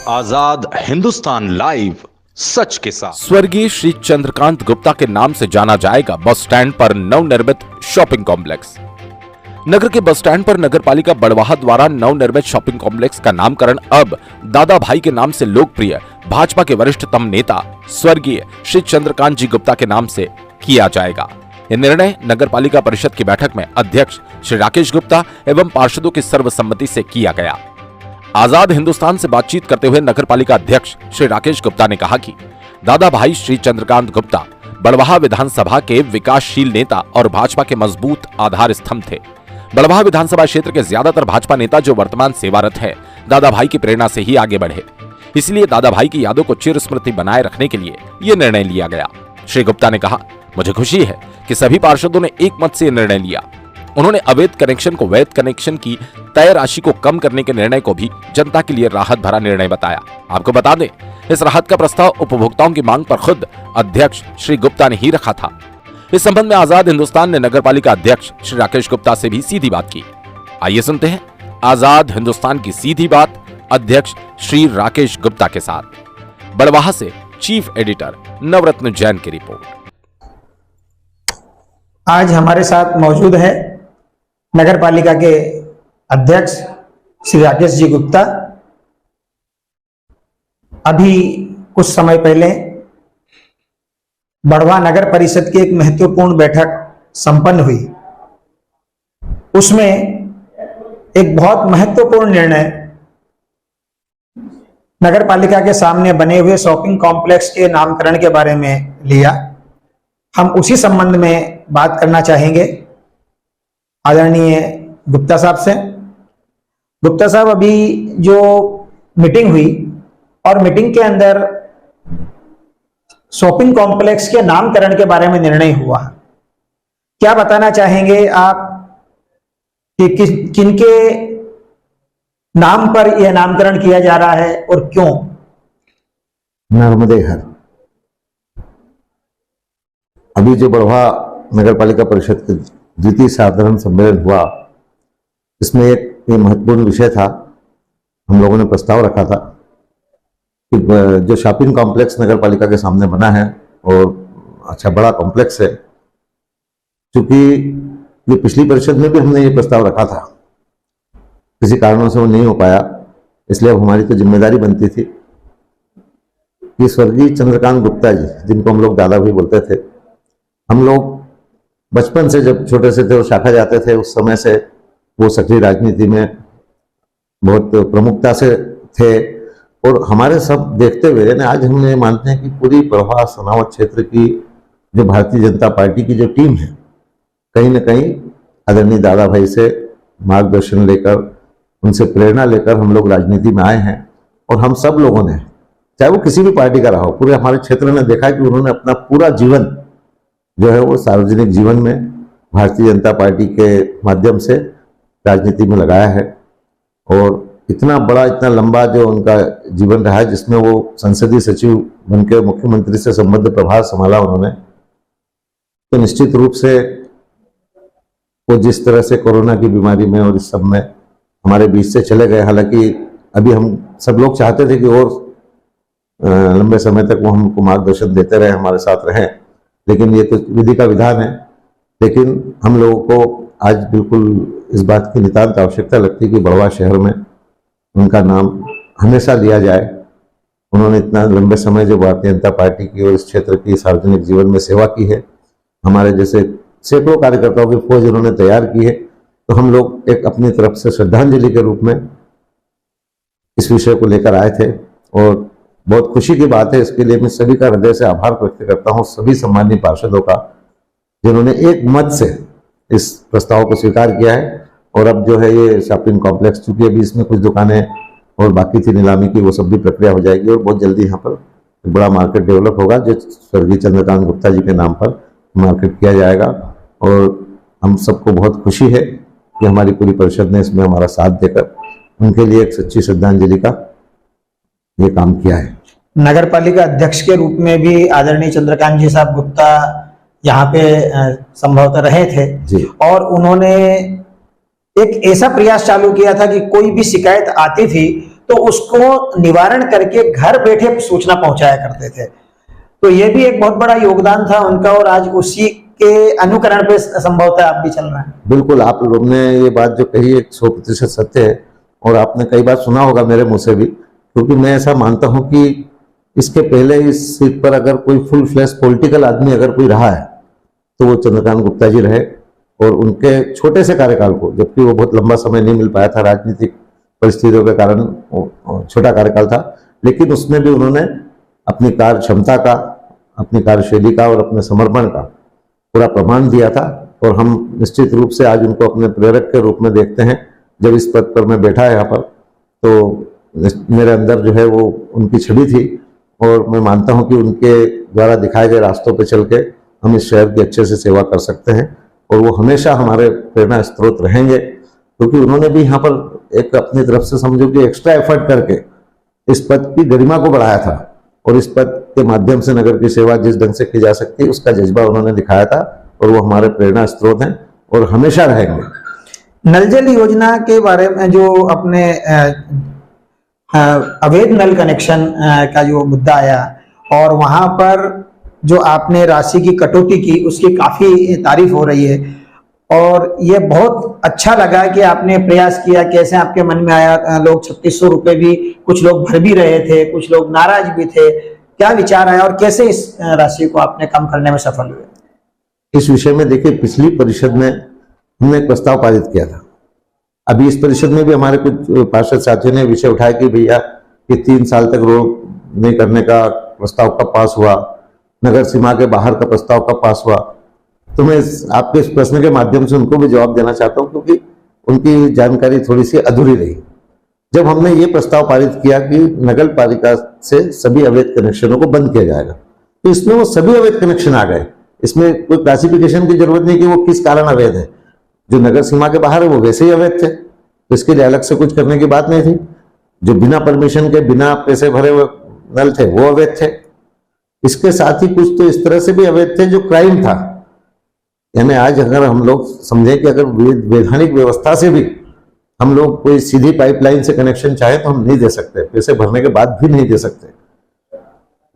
आजाद Hindustan live, सच के साथ। स्वर्गीय श्री चंद्रकांत गुप्ता के नाम से जाना जाएगा बस स्टैंड पर नवनिर्मित शॉपिंग कॉम्प्लेक्स। नगर के बस स्टैंड पर नगरपालिका बड़वाह द्वारा नवनिर्मित शॉपिंग कॉम्प्लेक्स का नामकरण अब दादा भाई के नाम से लोकप्रिय भाजपा के वरिष्ठतम नेता स्वर्गीय श्री चंद्रकांत जी गुप्ता के नाम से किया जाएगा। यह निर्णय नगरपालिका परिषद की बैठक में अध्यक्ष श्री राकेश गुप्ता एवं पार्षदों की सर्वसम्मति से किया गया। आजाद हिंदुस्तान से बातचीत करते हुए नगरपालिका अध्यक्ष श्री राकेश गुप्ता ने कहा कि दादा भाई श्री चंद्रकांत गुप्ता बड़वाह विधानसभा के विकासशील नेता और भाजपा के मजबूत आधार स्तंभ थे। बड़वाह विधानसभा क्षेत्र के ज्यादातर भाजपा नेता जो वर्तमान सेवारत है, दादा भाई की प्रेरणा से ही आगे बढ़े। इसलिए दादा भाई की यादों को चिर स्मृति बनाए रखने के लिए यह निर्णय लिया गया। श्री गुप्ता ने कहा, मुझे खुशी है कि सभी पार्षदों ने एक मत से निर्णय लिया। उन्होंने अवैध कनेक्शन को वैध कनेक्शन की तय राशि को कम करने के निर्णय को भी जनता के लिए राहत भरा निर्णय बताया। आपको बता दें, इस राहत का प्रस्ताव उपभोक्ताओं की मांग पर खुद अध्यक्ष श्री गुप्ता ने ही रखा था। इस संबंध में आजाद हिंदुस्तान ने नगरपालिका अध्यक्ष श्री राकेश गुप्ता से भी सीधी बात की। आइए सुनते हैं आजाद हिंदुस्तान की सीधी बात अध्यक्ष श्री राकेश गुप्ता के साथ। बड़वाह से चीफ एडिटर नवरत्न जैन की रिपोर्ट। आज हमारे साथ मौजूद है नगर पालिका के अध्यक्ष श्री राकेश जी गुप्ता। अभी कुछ समय पहले बड़वाह नगर परिषद की एक महत्वपूर्ण बैठक संपन्न हुई। उसमें एक बहुत महत्वपूर्ण निर्णय नगर पालिका के सामने बने हुए शॉपिंग कॉम्प्लेक्स के नामकरण के बारे में लिया। हम उसी संबंध में बात करना चाहेंगे आदरणीय गुप्ता साहब से। गुप्ता साहब, अभी जो मीटिंग हुई और मीटिंग के अंदर शॉपिंग कॉम्प्लेक्स के नामकरण के बारे में निर्णय हुआ, क्या बताना चाहेंगे आप कि किनके नाम पर यह नामकरण किया जा रहा है और क्यों? नर्मदे हर। अभी जो बड़वाह नगर पालिका परिषद के द्वितीय साधारण सम्मेलन हुआ, इसमें एक ये महत्वपूर्ण विषय था। हम लोगों ने प्रस्ताव रखा था कि जो शॉपिंग कॉम्प्लेक्स नगर पालिका के सामने बना है और अच्छा बड़ा कॉम्प्लेक्स है, क्योंकि ये पिछली परिषद में भी हमने ये प्रस्ताव रखा था, किसी कारणों से वो नहीं हो पाया। इसलिए अब हमारी तो जिम्मेदारी बनती थी कि स्वर्गीय चंद्रकांत गुप्ता जी, जिनको हम लोग दादा भाई बोलते थे, हम लोग बचपन से जब छोटे से थे और शाखा जाते थे, उस समय से वो सक्रिय राजनीति में बहुत प्रमुखता से थे। और हमारे सब देखते हुए आज हम ये मानते हैं कि पूरी बड़वाह सोनावत क्षेत्र की जो भारतीय जनता पार्टी की जो टीम है, कहीं ना कहीं आदरणीय दादा भाई से मार्गदर्शन लेकर, उनसे प्रेरणा लेकर हम लोग राजनीति में आए हैं। और हम सब लोगों ने, चाहे वो किसी भी पार्टी का रहा हो, पूरे हमारे क्षेत्र ने देखा कि उन्होंने अपना पूरा जीवन जो है वो सार्वजनिक जीवन में भारतीय जनता पार्टी के माध्यम से राजनीति में लगाया है। और इतना बड़ा, इतना लंबा जो उनका जीवन रहा है, जिसमें वो संसदीय सचिव बनकर मुख्यमंत्री से संबद्ध प्रभार संभाला उन्होंने, तो निश्चित रूप से वो जिस तरह से कोरोना की बीमारी में और इस सब में हमारे बीच से चले गए। हालांकि अभी हम सब लोग चाहते थे कि और लंबे समय तक वो हमको मार्गदर्शन देते रहे, हमारे साथ रहें, लेकिन ये तो विधि का विधान है। लेकिन हम लोगों को आज बिल्कुल इस बात की नितांत आवश्यकता लगती है कि बड़वाह शहर में उनका नाम हमेशा लिया जाए। उन्होंने इतना लंबे समय जो भारतीय जनता पार्टी की और इस क्षेत्र की सार्वजनिक जीवन में सेवा की है, हमारे जैसे सैकड़ों कार्यकर्ताओं की फौज उन्होंने तैयार की है, तो हम लोग एक अपनी तरफ से श्रद्धांजलि के रूप में इस विषय को लेकर आए थे। और बहुत खुशी की बात है, इसके लिए मैं सभी का हृदय से आभार व्यक्त करता हूँ, सभी सम्मानीय पार्षदों का, जिन्होंने एक मत से इस प्रस्ताव को स्वीकार किया है। और अब जो है ये शॉपिंग कॉम्प्लेक्स, चूंकि अभी इसमें कुछ दुकानें और बाकी थी नीलामी की, वो सब भी प्रक्रिया हो जाएगी और बहुत जल्दी यहाँ पर बड़ा मार्केट डेवलप होगा, जो स्वर्गीय चंद्रकांत गुप्ता जी के नाम पर मार्केट किया जाएगा। और हम सबको बहुत खुशी है कि हमारी पूरी परिषद ने इसमें हमारा साथ देकर उनके लिए एक सच्ची श्रद्धांजलि का ये काम किया है। नगर पालिका अध्यक्ष के रूप में भी आदरणीय चंद्रकांत जी साहब गुप्ता यहाँ पे संभवतः रहे थे जी। और उन्होंने एक ऐसा प्रयास चालू किया था कि कोई भी शिकायत आती थी तो उसको निवारण करके घर बैठे सूचना पहुंचाया करते थे। तो ये भी एक बहुत बड़ा योगदान था उनका, और आज उसी के अनुकरण पे संभवतः आप भी चल रहे हैं। बिल्कुल, आप लोग ने ये बात जो कही 100% सत्य है, और आपने कई बार सुना होगा मेरे मुंह से भी, क्योंकि मैं ऐसा मानता हूं कि इसके पहले इस सीट पर अगर कोई फुल फ्लैश पॉलिटिकल आदमी अगर कोई रहा है तो वो चंद्रकांत गुप्ता जी रहे। और उनके छोटे से कार्यकाल को, जबकि वो बहुत लंबा समय नहीं मिल पाया था राजनीतिक परिस्थितियों के कारण, छोटा कार्यकाल था, लेकिन उसमें भी उन्होंने अपनी कार्य क्षमता का, अपनी कार्यशैली का और अपने समर्पण का पूरा प्रमाण दिया था। और हम निश्चित रूप से आज उनको अपने प्रेरक के रूप में देखते हैं। जब इस पद पर मैं बैठा यहाँ पर तो मेरे अंदर जो है वो उनकी छवि थी, और मैं मानता हूँ कि उनके द्वारा दिखाए गए रास्तों पर चल के हम इस शहर की अच्छे से सेवा कर सकते हैं, और वो हमेशा हमारे प्रेरणा स्रोत रहेंगे, क्योंकि उन्होंने भी यहाँ पर एक अपनी तरफ से समझो कि एक्स्ट्रा एफर्ट करके इस पद की गरिमा को बढ़ाया था, और इस पद के माध्यम से नगर की सेवा जिस ढंग से की जा सकती है उसका जज्बा उन्होंने दिखाया था, और वो हमारे प्रेरणा स्रोत हैं और हमेशा रहेंगे। नल जल योजना के बारे में जो अपने अवैध नल कनेक्शन का जो मुद्दा आया, और वहां पर जो आपने राशि की कटौती की, उसकी काफी तारीफ हो रही है, और ये बहुत अच्छा लगा कि आपने प्रयास किया। कैसे आपके मन में आया? लोग 3600 रुपए भी, कुछ लोग भर भी रहे थे, कुछ लोग नाराज भी थे। क्या विचार आया और कैसे इस राशि को आपने कम करने में सफल हुए? इस विषय में देखिए, पिछली परिषद में हमने एक प्रस्ताव पारित किया था। अभी इस परिषद में भी हमारे कुछ पार्षद साथियों ने विषय उठाया कि भैया ये 3 साल तक रोड नहीं करने का प्रस्ताव कब पास हुआ, नगर सीमा के बाहर का प्रस्ताव कब पास हुआ। तो मैं आपके इस प्रश्न के माध्यम से उनको भी जवाब देना चाहता हूं, क्योंकि उनकी जानकारी थोड़ी सी अधूरी रही। जब हमने ये प्रस्ताव पारित किया कि नगर पालिका से सभी अवैध कनेक्शनों को बंद किया जाएगा, तो इसमें वो सभी अवैध कनेक्शन आ गए। इसमें कोई क्लासिफिकेशन की जरूरत नहीं कि वो किस कारण अवैध है। जो नगर सीमा के बाहर है वो वैसे ही अवैध थे, तो इसके लिए अलग से कुछ करने की बात नहीं थी। जो बिना परमिशन के, बिना पैसे भरे हुए नल थे वो अवैध थे। इसके साथ ही कुछ तो इस तरह से भी अवैध थे जो क्राइम था। यानी आज अगर हम लोग समझें कि अगर वैधानिक व्यवस्था से भी हम लोग कोई सीधी पाइपलाइन से कनेक्शन चाहे तो हम नहीं दे सकते, पैसे भरने के बाद भी नहीं दे सकते।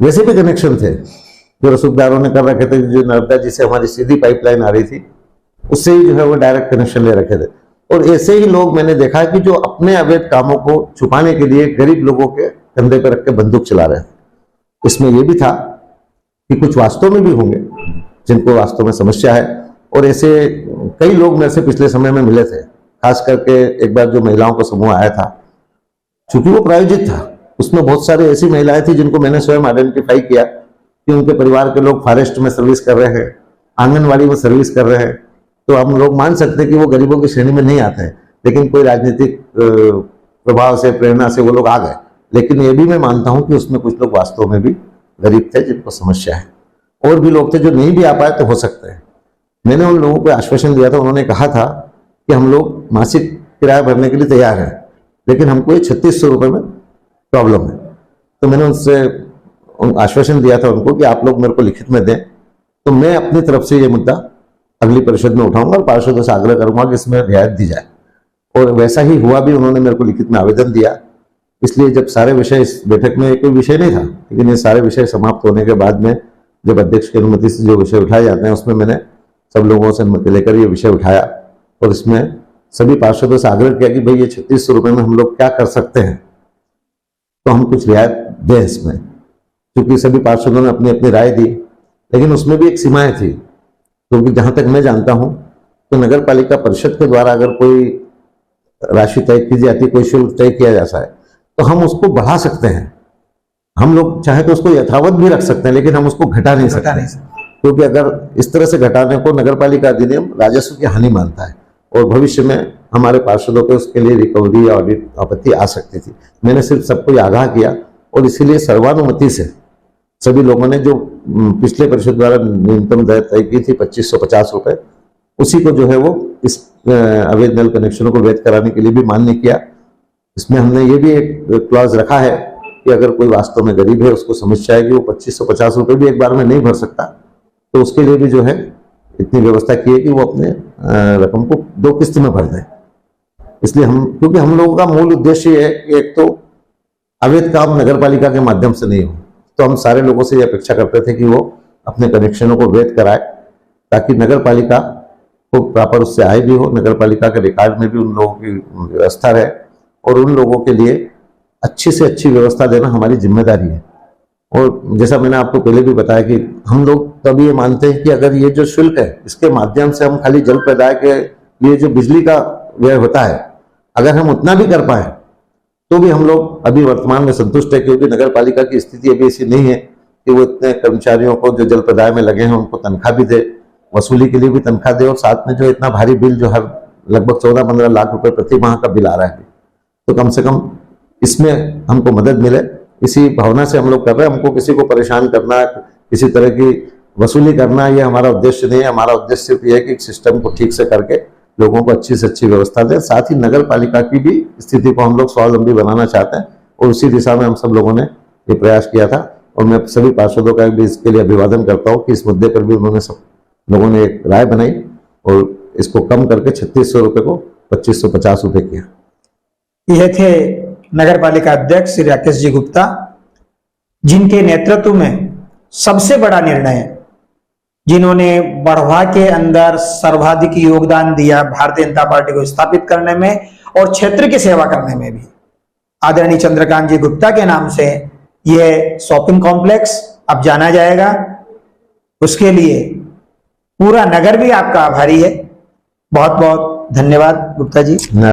वैसे भी कनेक्शन थे जो रसूखदारों ने कर रखे थे, जो नर्मदा जी से हमारी सीधी पाइपलाइन आ रही थी उससे ही जो है वो डायरेक्ट कनेक्शन ले रखे थे। और ऐसे ही लोग मैंने देखा है कि जो अपने अवैध कामों को छुपाने के लिए गरीब लोगों के कंधे पर रख के बंदूक चला रहे थे। इसमें यह भी था कि कुछ वास्तव में भी होंगे जिनको वास्तव में समस्या है, और ऐसे कई लोग मेरे से पिछले समय में मिले थे। खास करके एक बार जो महिलाओं का समूह आया था, चूंकि वो प्रायोजित था, उसमें बहुत सारी ऐसी महिलाएं थी जिनको मैंने स्वयं आइडेंटिफाई किया कि उनके परिवार के लोग फॉरेस्ट में सर्विस कर रहे हैं, आंगनवाड़ी में सर्विस कर रहे हैं। तो हम लोग मान सकते हैं कि वो गरीबों की श्रेणी में नहीं आते हैं, लेकिन कोई राजनीतिक प्रभाव से, प्रेरणा से वो लोग आ गए। लेकिन ये भी मैं मानता हूं कि उसमें कुछ लोग वास्तव में भी गरीब थे जिनको समस्या है, और भी लोग थे जो नहीं भी आ पाए तो हो सकते हैं। मैंने उन लोगों को आश्वासन दिया था, उन्होंने कहा था कि हम लोग मासिक किराया भरने के लिए तैयार हैं, लेकिन हमको ये 3600 रुपये में प्रॉब्लम है। तो मैंने उनसे आश्वासन दिया था उनको कि आप लोग मेरे को लिखित में दें, तो मैं अपनी तरफ से ये मुद्दा अगली परिषद में उठाऊंगा और पार्षदों से आग्रह करूंगा कि इसमें रियायत दी जाए। और वैसा ही हुआ भी, उन्होंने मेरे को लिखित में आवेदन दिया। इसलिए जब सारे विषय, इस बैठक में कोई विषय नहीं था, लेकिन ये सारे विषय समाप्त होने के बाद में जब अध्यक्ष की अनुमति से जो विषय उठाए जाते हैं उसमें मैंने सब लोगों से अनुमति लेकर ये विषय उठाया, और इसमें सभी पार्षदों से आग्रह किया कि भाई ये 3600 रुपये में हम लोग क्या कर सकते हैं, तो हम कुछ रियायत दें इसमें। क्योंकि सभी पार्षदों ने अपनी अपनी राय दी, लेकिन उसमें भी एक सीमाएं थी। क्योंकि जहां तक मैं जानता हूं तो नगर पालिका परिषद के द्वारा अगर कोई राशि तय की जाती, कोई शुल्क तय किया जाता है, तो हम उसको बढ़ा सकते हैं। हम लोग चाहे तो उसको यथावत भी रख सकते हैं, लेकिन हम उसको घटा नहीं सकते। क्योंकि अगर इस तरह से घटाने को नगर पालिका अधिनियम राजस्व की हानि मानता है, और भविष्य में हमारे पार्षदों को उसके लिए रिकवरी या ऑडिट आपत्ति आ सकती थी। मैंने सिर्फ सबको आगाह किया, और इसीलिए सर्वानुमति से सभी लोगों ने जो पिछले परिषद द्वारा न्यूनतम दर तय की थी 2550 रुपए, उसी को जो है वो इस अवैध नल कनेक्शनों को वैध कराने के लिए भी मान्य किया। इसमें हमने ये भी एक क्लॉज रखा है कि अगर कोई वास्तव में गरीब है, उसको समस्या है कि वो 2550 रुपये भी एक बार में नहीं भर सकता, तो उसके लिए भी जो है इतनी व्यवस्था की है कि वो अपने रकम को 2 किस्त में भर दें। इसलिए क्योंकि हम लोगों का मूल उद्देश्य ये है कि एक तो अवैध काम नगर पालिका के माध्यम से नहीं हो। तो हम सारे लोगों से ये अपेक्षा करते थे कि वो अपने कनेक्शनों को वैध कराए, ताकि नगर पालिका को प्रॉपर उससे आय भी हो, नगर पालिका के रिकॉर्ड में भी उन लोगों की व्यवस्था रहे, और उन लोगों के लिए अच्छी से अच्छी व्यवस्था देना हमारी जिम्मेदारी है। और जैसा मैंने आपको पहले भी बताया कि हम लोग तब ये मानते हैं कि अगर ये जो शुल्क है इसके माध्यम से हम खाली जल प्रदाय के लिए जो बिजली का व्यय होता है, अगर हम उतना भी कर पाए तो भी हम लोग अभी वर्तमान में संतुष्ट है, क्योंकि नगर पालिका की स्थिति अभी ऐसी नहीं है कि वो इतने कर्मचारियों को जो जल प्रदाय में लगे हैं उनको तनख्वाह भी दे, वसूली के लिए भी तनख्वाह दे, और साथ में जो इतना भारी बिल जो हर लगभग 14-15 लाख रुपए प्रति माह का बिल आ रहा है, तो कम से कम इसमें हमको मदद मिले, इसी भावना से हम लोग कर रहे हैं। हमको किसी को परेशान करना, किसी तरह की वसूली करना, ये हमारा उद्देश्य नहीं है। हमारा उद्देश्य सिर्फ ये है कि सिस्टम को ठीक से करके लोगों को अच्छी से अच्छी व्यवस्था दें। साथ ही नगर पालिका की भी स्थिति को हम लोग स्वावलंबी बनाना चाहते हैं, और उसी दिशा में हम सब लोगों ने ये प्रयास किया था। और मैं सभी पार्षदों का भी इसके लिए अभिवादन करता हूँ कि इस मुद्दे पर भी उन्होंने सब लोगों ने एक राय बनाई और इसको कम करके 3600 रुपये को 2550 रुपये किया। यह थे नगर पालिका अध्यक्ष श्री राकेश जी गुप्ता, जिनके नेतृत्व में सबसे बड़ा निर्णय, जिन्होंने बढ़वा के अंदर सर्वाधिक योगदान दिया भारतीय जनता पार्टी को स्थापित करने में और क्षेत्र की सेवा करने में भी, आदरणीय चंद्रकांत जी गुप्ता के नाम से यह शॉपिंग कॉम्प्लेक्स अब जाना जाएगा। उसके लिए पूरा नगर भी आपका आभारी है। बहुत बहुत धन्यवाद गुप्ता जी।